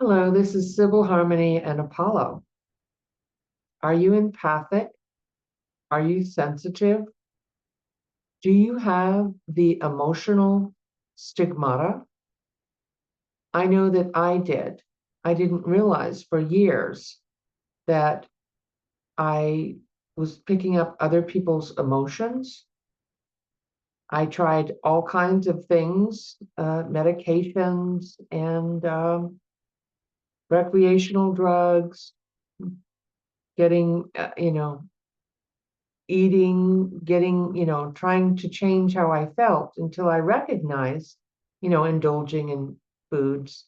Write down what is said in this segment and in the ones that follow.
Hello, this is Sibyl, Harmony, and Apollo. Are you empathic? Are you sensitive? Do you have the emotional stigmata? I know that I did. I didn't realize for years that I was picking up other people's emotions. I tried all kinds of things, medications and recreational drugs, getting, eating, getting, trying to change how I felt until I recognized, indulging in foods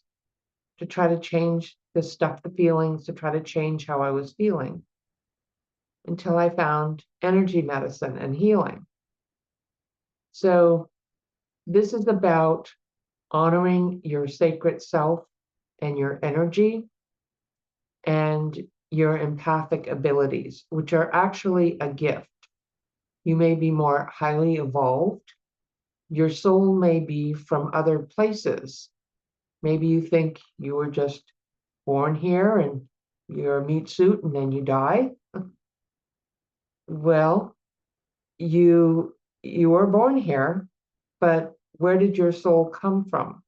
to try to change the stuff, the feelings, to try to change how I was feeling until I found energy medicine and healing. So this is about honoring your sacred self and your energy and your empathic abilities, which are actually a gift. You may be more highly evolved. Your soul may be from other places. Maybe you think you were just born here and you're a meat suit and then you die. Well, you were born here, but where did your soul come from?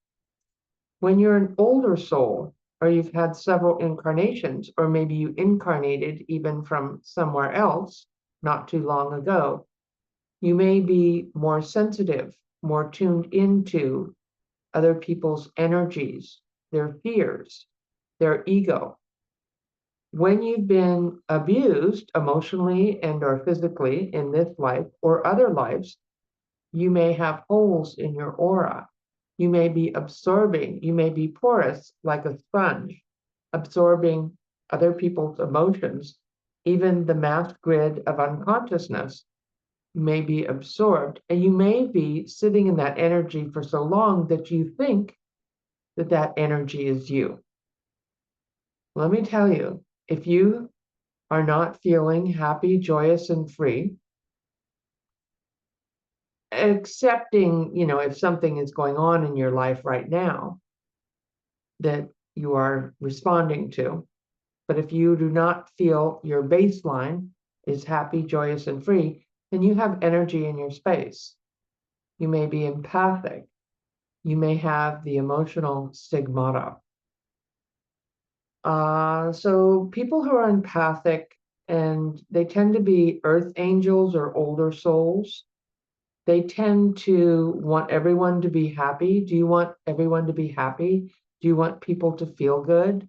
When you're an older soul, or you've had several incarnations, or maybe you incarnated even from somewhere else not too long ago, you may be more sensitive, more tuned into other people's energies, their fears, their ego. When you've been abused emotionally and or physically in this life or other lives, you may have holes in your aura. You may be absorbing, you may be porous like a sponge, absorbing other people's emotions. Even the mass grid of unconsciousness may be absorbed, and you may be sitting in that energy for so long that you think that that energy is you. Let me tell you, if you are not feeling happy, joyous, and free, accepting, if something is going on in your life right now that you are responding to, but if you do not feel your baseline is happy, joyous, and free, then you have energy in your space. You may be empathic. You may have the emotional stigmata. So people who are empathic, and they tend to be earth angels or older souls, they tend to want everyone to be happy. Do you want everyone to be happy? Do you want people to feel good?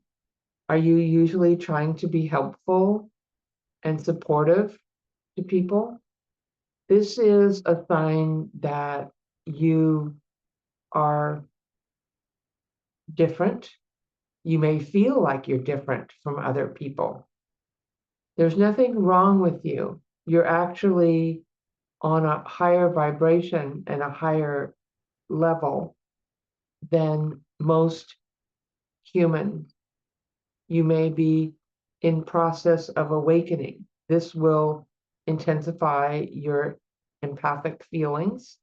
Are you usually trying to be helpful and supportive to people? This is a sign that you are different. You may feel like you're different from other people. There's nothing wrong with you. You're actually on a higher vibration and a higher level than most humans. You may be in process of awakening. This will intensify your empathic feelings.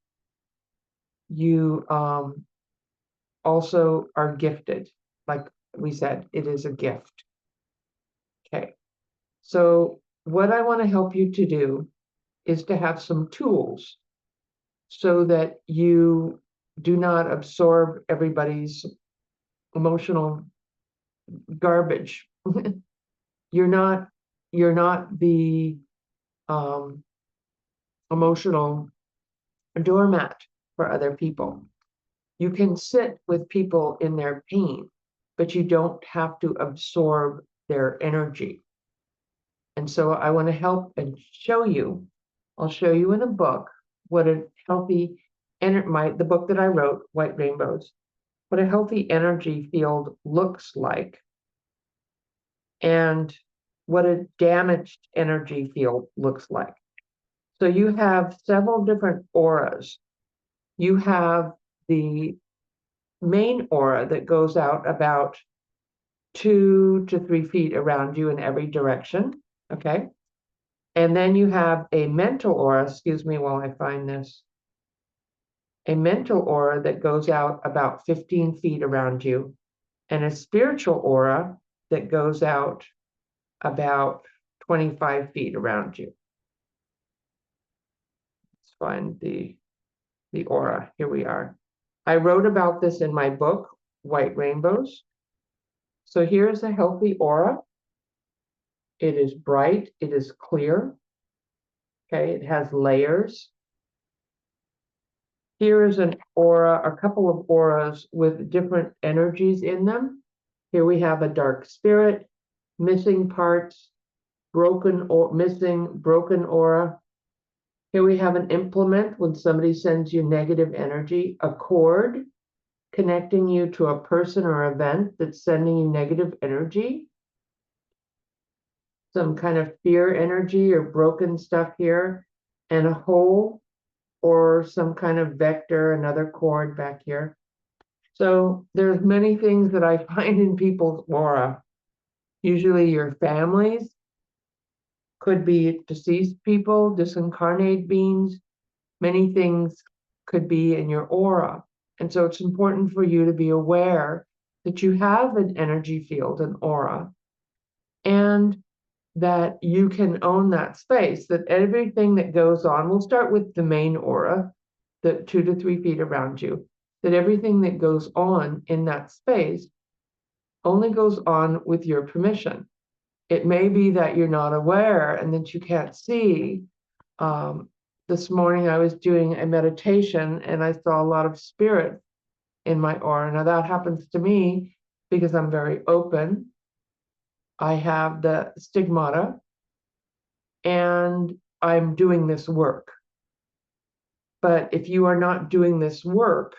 You also are gifted. Like we said, it is a gift. Okay. So what I want to help you to do is to have some tools so that you do not absorb everybody's emotional garbage. you're not you're not the um, emotional doormat for other people. You can sit with people in their pain, but you don't have to absorb their energy. And so I want to help and show you. I'll show you in a book what a healthy the book that I wrote, White Rainbows, what a healthy energy field looks like and what a damaged energy field looks like. So you have several different auras. You have the main aura that goes out about 2 to 3 feet around you in every direction. Okay. And then you have a mental aura, excuse me while I find this, a mental aura that goes out about 15 feet around you. and a spiritual aura that goes out about 25 feet around you. Let's find the aura. Here we are. I wrote about this in my book, White Rainbows. So here's a healthy aura. It is bright, it is clear. Okay, it has layers. Here is an aura, a couple of auras with different energies in them. Here we have a dark spirit, missing parts, broken or missing, broken aura. Here we have an implement when somebody sends you negative energy, a cord connecting you to a person or event that's sending you negative energy, some kind of fear energy or broken stuff here, and a hole or some kind of vector, another cord back here. So there's many things that I find in people's aura. Usually your families, could be deceased people, disincarnate beings, many things could be in your aura. And so it's important for you to be aware that you have an energy field, an aura, and that you can own that space, that everything that goes on, we'll start with the main aura, the 2 to 3 feet around you, that everything that goes on in that space only goes on with your permission. It may be that you're not aware and that you can't see. This morning I was doing a meditation and I saw a lot of spirit in my aura. Now that happens to me because I'm very open. I have the stigmata and I'm doing this work. But if you are not doing this work,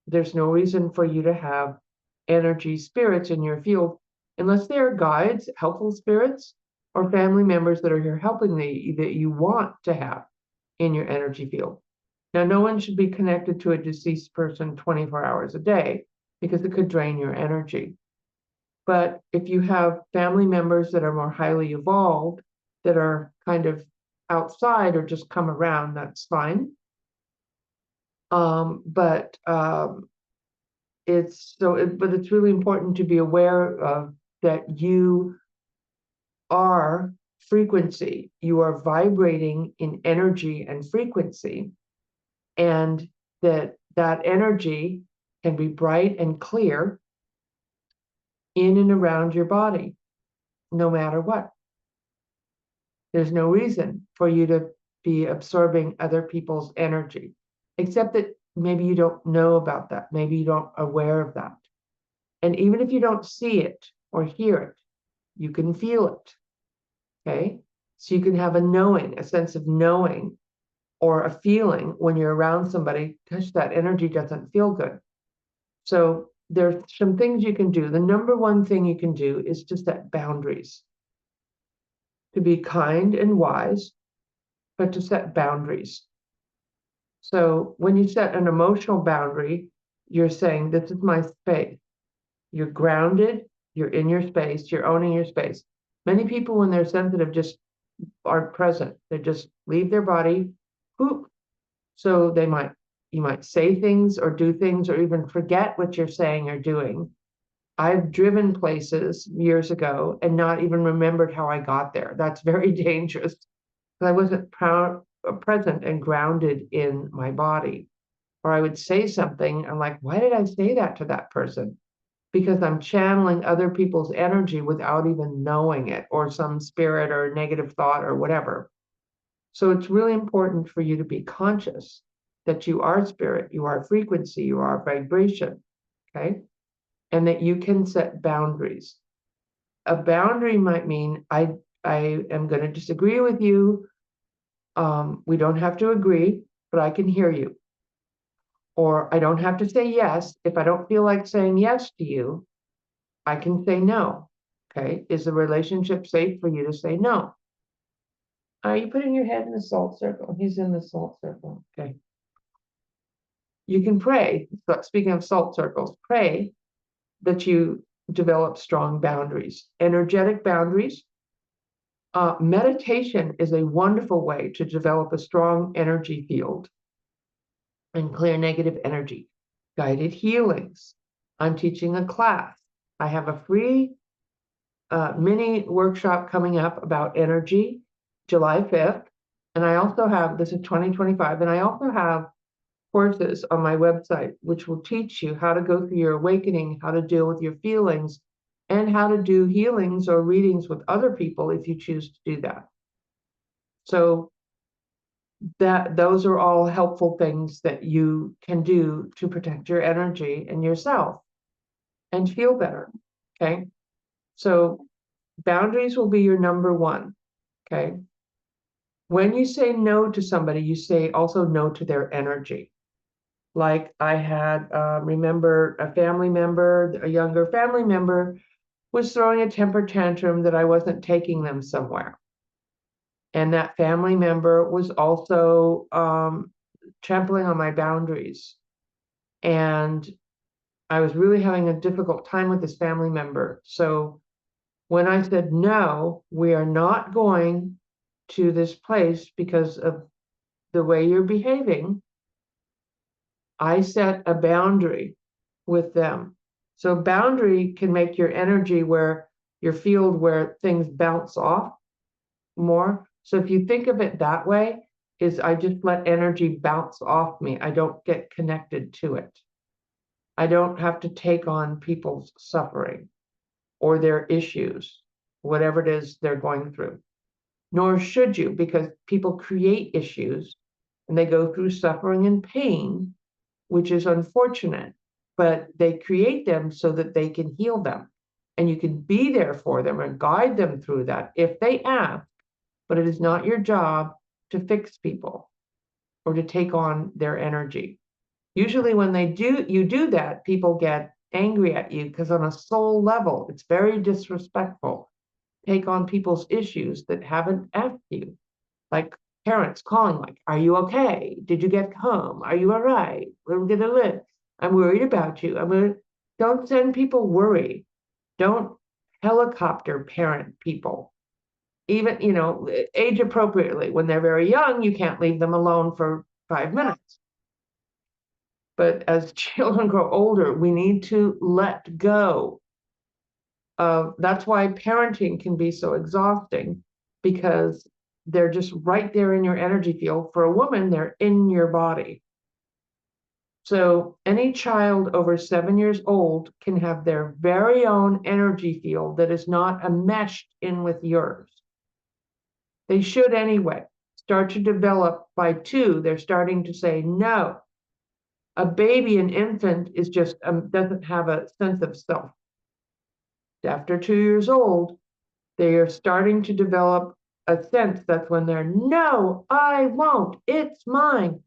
there's no reason for you to have energy spirits in your field unless they are guides, helpful spirits, or family members that are here helping you that you want to have in your energy field. Now, no one should be connected to a deceased person 24 hours a day because it could drain your energy. But if you have family members that are more highly evolved, that are kind of outside or just come around, that's fine. But it's really important to be aware of that you are frequency, you are vibrating in energy and frequency, and that energy can be bright and clear in and around your body, no matter what. There's no reason for you to be absorbing other people's energy, except that maybe you don't know about that. Maybe you don't aware of that. And even if you don't see it or hear it, you can feel it. Okay? So you can have a knowing, a sense of knowing or a feeling when you're around somebody, gosh, that energy doesn't feel good. So there's some things you can do. The number one thing you can do is to set boundaries, to be kind and wise, but to set boundaries. So when you set an emotional boundary, you're saying, this is my space. You're grounded, you're in your space, you're owning your space. Many people, when they're sensitive, just aren't present. They just leave their body, whoop. So you might say things or do things or even forget what you're saying or doing. I've driven places years ago and not even remembered how I got there. That's very dangerous because I wasn't present and grounded in my body. Or I would say something, I'm like, why did I say that to that person? Because I'm channeling other people's energy without even knowing it, or some spirit or negative thought or whatever. So it's really important for you to be conscious that you are spirit, you are frequency, you are vibration, okay? And that you can set boundaries. A boundary might mean I am going to disagree with you. We don't have to agree, but I can hear you. Or I don't have to say yes. If I don't feel like saying yes to you, I can say no. Okay. Is the relationship safe for you to say no? Are you putting your head in the salt circle? He's in the salt circle. Okay. You can pray. Speaking of salt circles, pray that you develop strong boundaries, energetic boundaries. Meditation is a wonderful way to develop a strong energy field and clear negative energy. Guided healings. I'm teaching a class I have a free mini workshop coming up about energy, July 5th. And I also have, this is 2025, and I also have courses on my website, which will teach you how to go through your awakening, how to deal with your feelings, and how to do healings or readings with other people if you choose to do that. So those are all helpful things that you can do to protect your energy and yourself and feel better. Okay. So boundaries will be your number one. Okay. When you say no to somebody, you say also no to their energy. Like I had, remember a family member, a younger family member was throwing a temper tantrum that I wasn't taking them somewhere. And that family member was also trampling on my boundaries. And I was really having a difficult time with this family member. So when I said, no, we are not going to this place because of the way you're behaving, I set a boundary with them. So boundary can make your energy where your field where things bounce off more. So if you think of it that way, is I just let energy bounce off me. I don't get connected to it. I don't have to take on people's suffering or their issues, whatever it is they're going through. Nor should you, because people create issues and they go through suffering and pain, which is unfortunate, but they create them so that they can heal them. And you can be there for them and guide them through that if they ask, but it is not your job to fix people or to take on their energy. Usually when you do that, people get angry at you because on a soul level, it's very disrespectful. Take on people's issues that haven't asked you, like parents calling, like, "Are you okay? Did you get home? Are you all right? We're gonna live. I'm worried about you." Don't send people worry. Don't helicopter parent people. Even, age appropriately. When they're very young, you can't leave them alone for 5 minutes. But as children grow older, we need to let go. That's why parenting can be so exhausting, because they're just right there in your energy field. For a woman, they're in your body. So any child over 7 years old can have their very own energy field that is not enmeshed in with yours. They should anyway start to develop. By 2, they're starting to say no. A baby, an infant, is just doesn't have a sense of self. After 2 years old, they are starting to develop a sense. That's when they're, no, I won't, it's mine.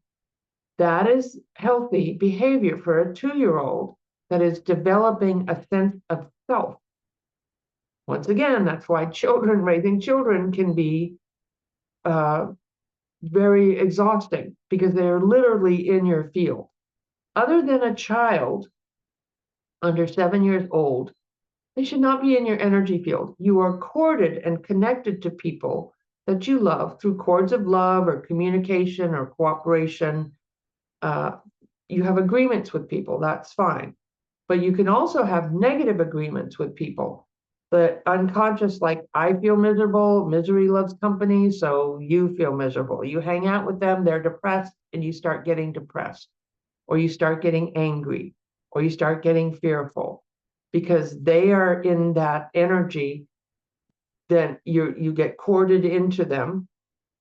That is healthy behavior for a 2-year-old that is developing a sense of self. Once again, that's why raising children can be very exhausting, because they're literally in your field. Other than a child under 7 years old, they should not be in your energy field. You are corded and connected to people that you love through cords of love or communication or cooperation. You have agreements with people, that's fine. But you can also have negative agreements with people. The unconscious, like, I feel miserable, misery loves company, so you feel miserable. You hang out with them, they're depressed, and you start getting depressed, or you start getting angry, or you start getting fearful, because they are in that energy. Then you get corded into them.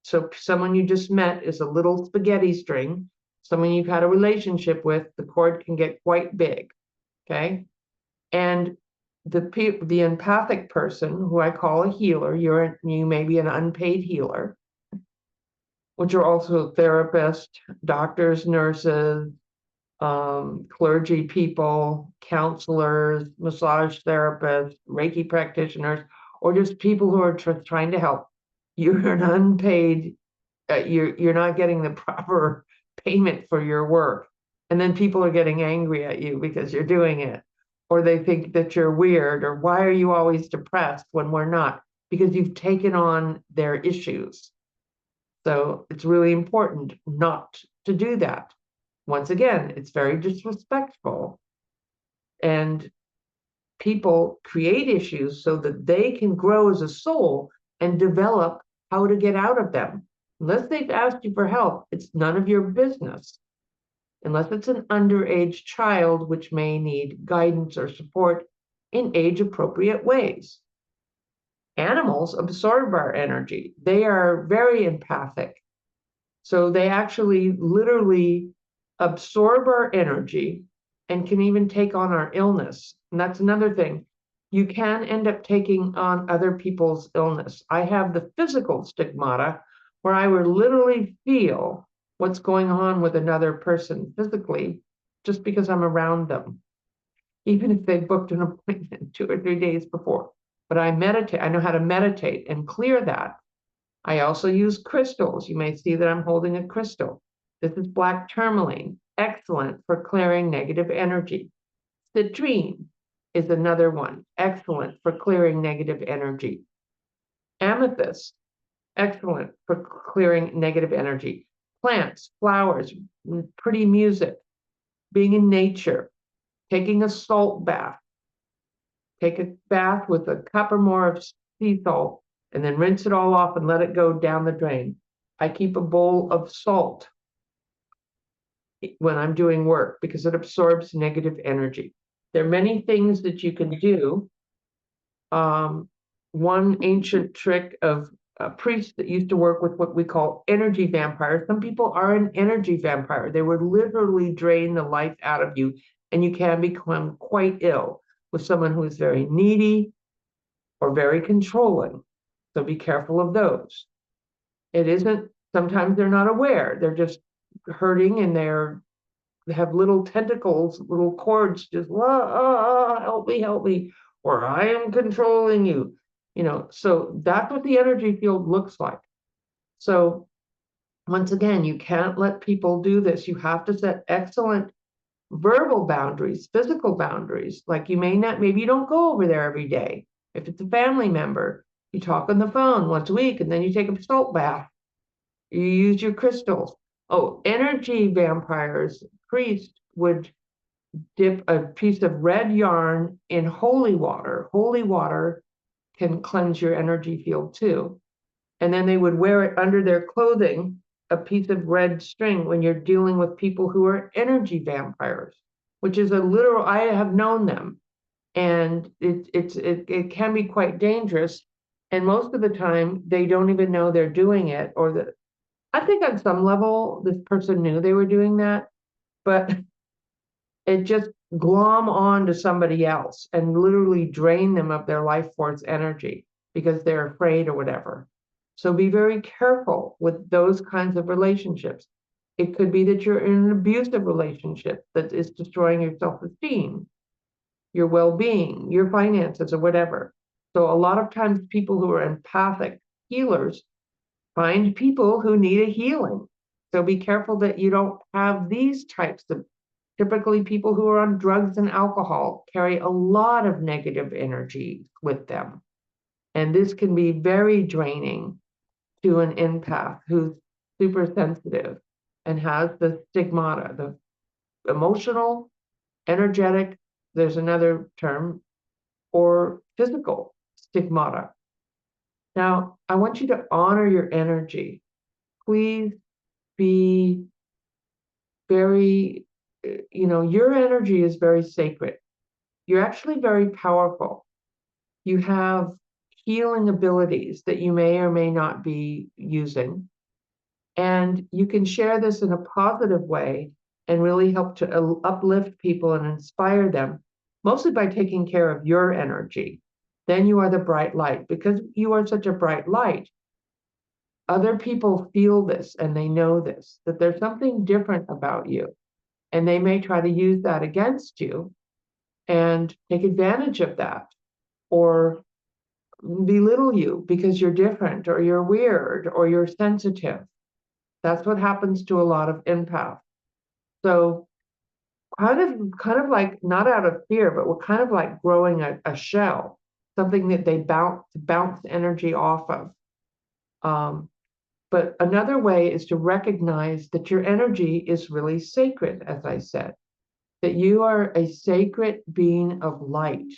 So someone you just met is a little spaghetti string. Someone you've had a relationship with, the cord can get quite big. Okay. And the empathic person, who I call a healer, you may be an unpaid healer, which are also therapists, doctors, nurses, clergy people, counselors, massage therapists, Reiki practitioners, or just people who are trying to help. You're an unpaid, you're not getting the proper payment for your work. And then people are getting angry at you because you're doing it. Or they think that you're weird, or why are you always depressed when we're not? Because you've taken on their issues. So it's really important not to do that. Once again, it's very disrespectful. And people create issues so that they can grow as a soul and develop how to get out of them. Unless they've asked you for help, it's none of your business. Unless it's an underage child, which may need guidance or support in age-appropriate ways. Animals absorb our energy. They are very empathic. So they actually literally absorb our energy and can even take on our illness. And that's another thing. You can end up taking on other people's illness. I have the physical stigmata where I would literally feel what's going on with another person physically just because I'm around them, even if they booked an appointment 2 or 3 days before. But I meditate, I know how to meditate and clear that. I also use crystals. You may see that I'm holding a crystal. This is black tourmaline, excellent for clearing negative energy. Citrine is another one, excellent for clearing negative energy. Amethyst, excellent for clearing negative energy. Plants, flowers, pretty music, being in nature, taking a salt bath. Take a bath with a cup or more of sea salt and then rinse it all off and let it go down the drain. I keep a bowl of salt when I'm doing work because it absorbs negative energy. There are many things that you can do. One ancient trick of a priest that used to work with what we call energy vampires. Some people are an energy vampire. They would literally drain the life out of you, and you can become quite ill with someone who is very needy or very controlling. So be careful of those. It isn't, sometimes they're not aware. They're just hurting and they have little tentacles, little cords, just, help me, or I am controlling you. So that's what the energy field looks like. So once again, you can't let people do this. You have to set excellent verbal boundaries, physical boundaries. Like maybe you don't go over there every day. If it's a family member, you talk on the phone once a week and then you take a salt bath. You use your crystals. Oh, energy vampires, priests would dip a piece of red yarn in holy water. Holy water can cleanse your energy field too. And then they would wear it under their clothing, a piece of red string when you're dealing with people who are energy vampires, which is a literal, I have known them. And it can be quite dangerous. And most of the time they don't even know they're doing it, or that I think on some level this person knew they were doing that, but it just glom on to somebody else and literally drain them of their life force energy because they're afraid or whatever. So be very careful with those kinds of relationships. It could be that you're in an abusive relationship that is destroying your self-esteem, your well-being, your finances, or whatever. So a lot of times people who are empathic healers find people who need a healing. So be careful that you don't have these types of, typically people who are on drugs and alcohol carry a lot of negative energy with them. And this can be very draining to an empath who's super sensitive and has the stigmata, the emotional, energetic, there's another term, or physical stigmata. Now, I want you to honor your energy. Please be very, your energy is very sacred. You're actually very powerful. You have healing abilities that you may or may not be using. And you can share this in a positive way and really help to uplift people and inspire them, mostly by taking care of your energy. Then you are the bright light. Because you are such a bright light, other people feel this and they know this, that there's something different about you. And they may try to use that against you and take advantage of that, or belittle you because you're different, or you're weird, or you're sensitive. That's what happens to a lot of empaths. So kind of like, not out of fear, but we're kind of like growing a shell, something that they bounce energy off of. But another way is to recognize that your energy is really sacred, as I said, that you are a sacred being of light.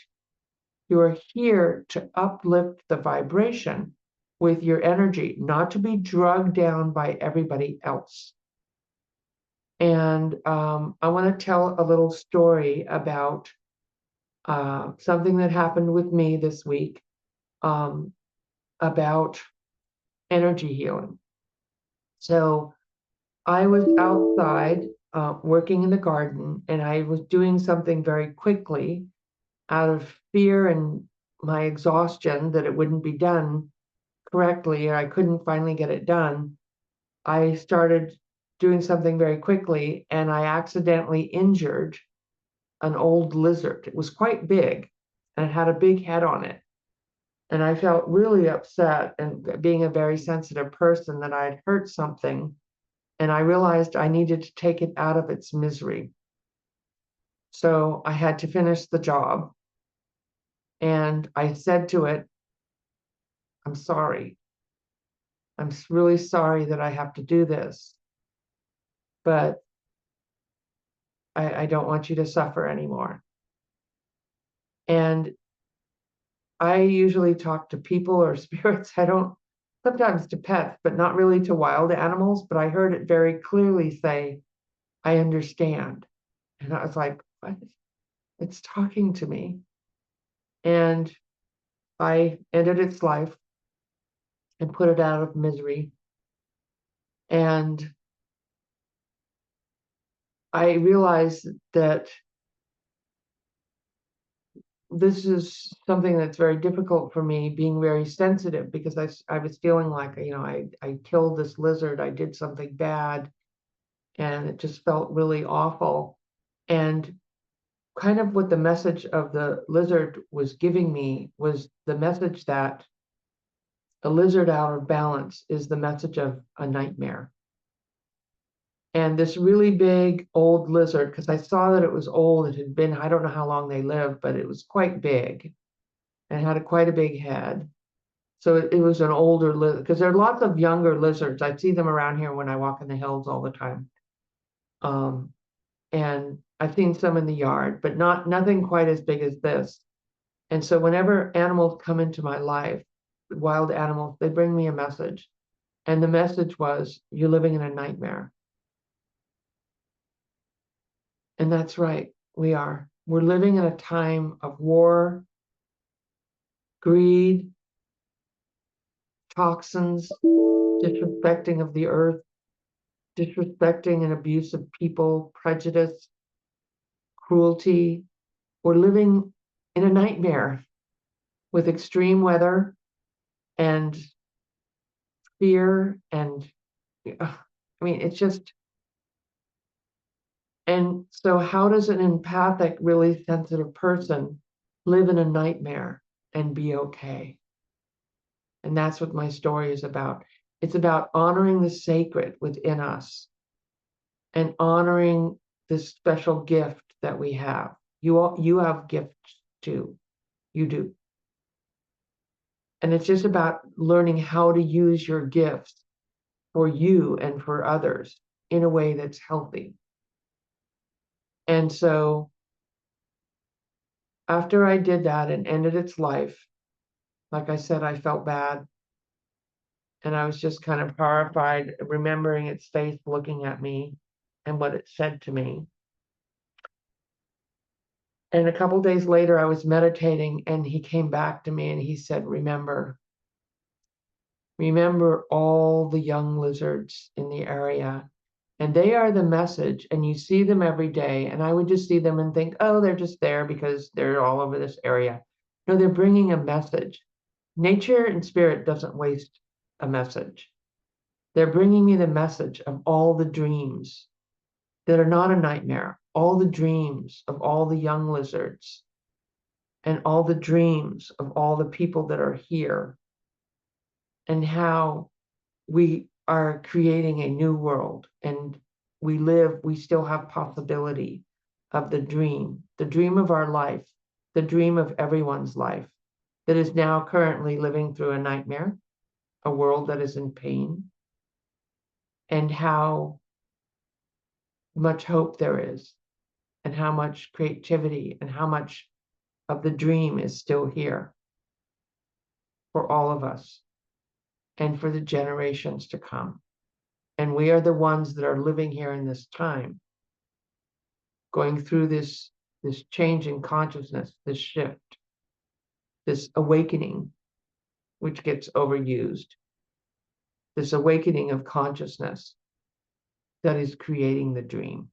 You're here to uplift the vibration with your energy, not to be drugged down by everybody else. And I want to tell a little story about something that happened with me this week about energy healing. So I was outside working in the garden, and I was doing something very quickly out of fear and my exhaustion that it wouldn't be done correctly, or I couldn't finally get it done. I started doing something very quickly, and I accidentally injured an old lizard. It was quite big, and it had a big head on it. And I felt really upset, and being a very sensitive person, that I had hurt something, and I realized I needed to take it out of its misery. So I had to finish the job. And I said to it, I'm sorry. I'm really sorry that I have to do this, but I don't want you to suffer anymore. And I usually talk to people or spirits. I don't, sometimes to pets, but not really to wild animals. But I heard it very clearly say, I understand. And I was like, what? It's talking to me. And I ended its life and put it out of misery. And I realized that this is something that's very difficult for me, being very sensitive, because I was feeling like, I killed this lizard, I did something bad, and it just felt really awful. And kind of what the message of the lizard was giving me was the message that a lizard out of balance is the message of a nightmare. And this really big old lizard, because I saw that it was old, it had been, I don't know how long they lived, but it was quite big and had quite a big head. So it was an older lizard, because there are lots of younger lizards. I see them around here when I walk in the hills all the time. And I've seen some in the yard, but nothing quite as big as this. And so whenever animals come into my life, wild animals, they bring me a message. And the message was, you're living in a nightmare. And that's right, we are. We're living in a time of war, greed, toxins, disrespecting of the earth, disrespecting and abuse of people, prejudice, cruelty. We're living in a nightmare with extreme weather and fear. And it's just, and so how does an empathic, really sensitive person live in a nightmare and be okay? And that's what my story is about. It's about honoring the sacred within us and honoring this special gift that we have. You have gifts too. You do. And it's just about learning how to use your gifts for you and for others in a way that's healthy. And so after I did that and ended its life, like I said, I felt bad. And I was just kind of horrified, remembering its face looking at me and what it said to me. And a couple days later, I was meditating, and he came back to me and he said, remember all the young lizards in the area. And they are the message, and you see them every day. And I would just see them and think, oh, they're just there because they're all over this area. No, they're bringing a message. Nature and spirit doesn't waste a message. They're bringing me the message of all the dreams that are not a nightmare, all the dreams of all the young lizards, and all the dreams of all the people that are here, and how we are creating a new world, and we still have possibility of the dream of our life, the dream of everyone's life that is now currently living through a nightmare, a world that is in pain, and how much hope there is, and how much creativity, and how much of the dream is still here for all of us and for the generations to come. And we are the ones that are living here in this time, going through this change in consciousness, this shift, this awakening, which gets overused, this awakening of consciousness that is creating the dream.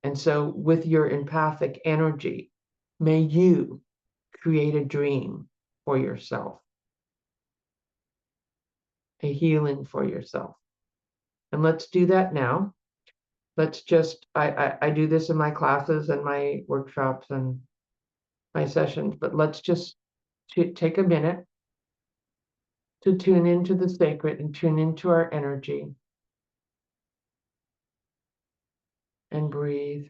And so with your empathic energy, may you create a dream for yourself, a healing for yourself. And let's do that now. Let's just, I do this in my classes and my workshops and my sessions, but let's just take a minute to tune into the sacred and tune into our energy and breathe.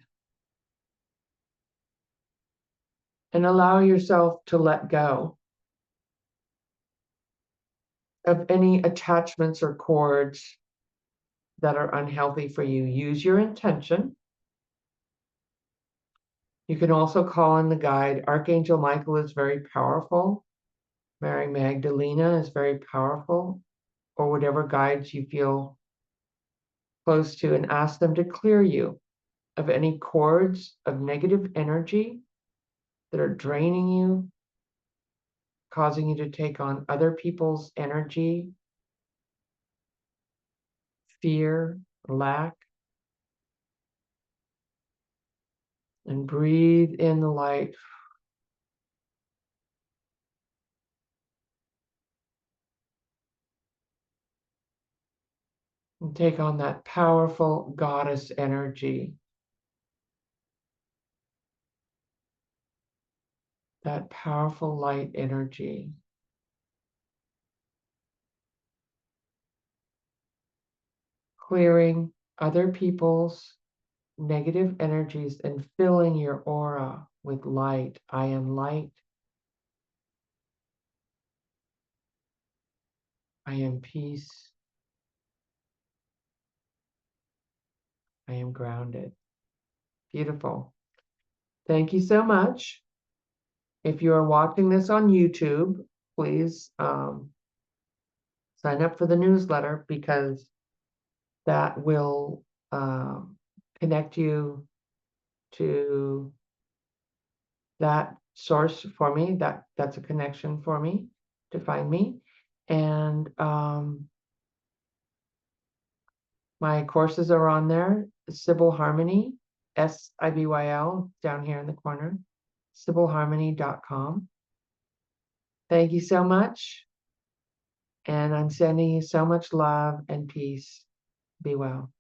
And allow yourself to let go of any attachments or cords that are unhealthy for you. Use your intention. You can also call in the guide. Archangel Michael is very powerful. Mary Magdalena is very powerful, or whatever guides you feel close to, and ask them to clear you of any cords of negative energy that are draining you, causing you to take on other people's energy, fear, lack. And breathe in the light. And take on that powerful goddess energy. That powerful light energy. Clearing other people's negative energies and filling your aura with light. I am light. I am peace. I am grounded. Beautiful. Thank you so much. If you are watching this on YouTube, please sign up for the newsletter, because that will connect you to that source for me. That's a connection for me to find me. And my courses are on there. Sibyl Harmony, Sibyl, down here in the corner, sibylharmony.com. Thank you so much. And I'm sending you so much love and peace. Be well.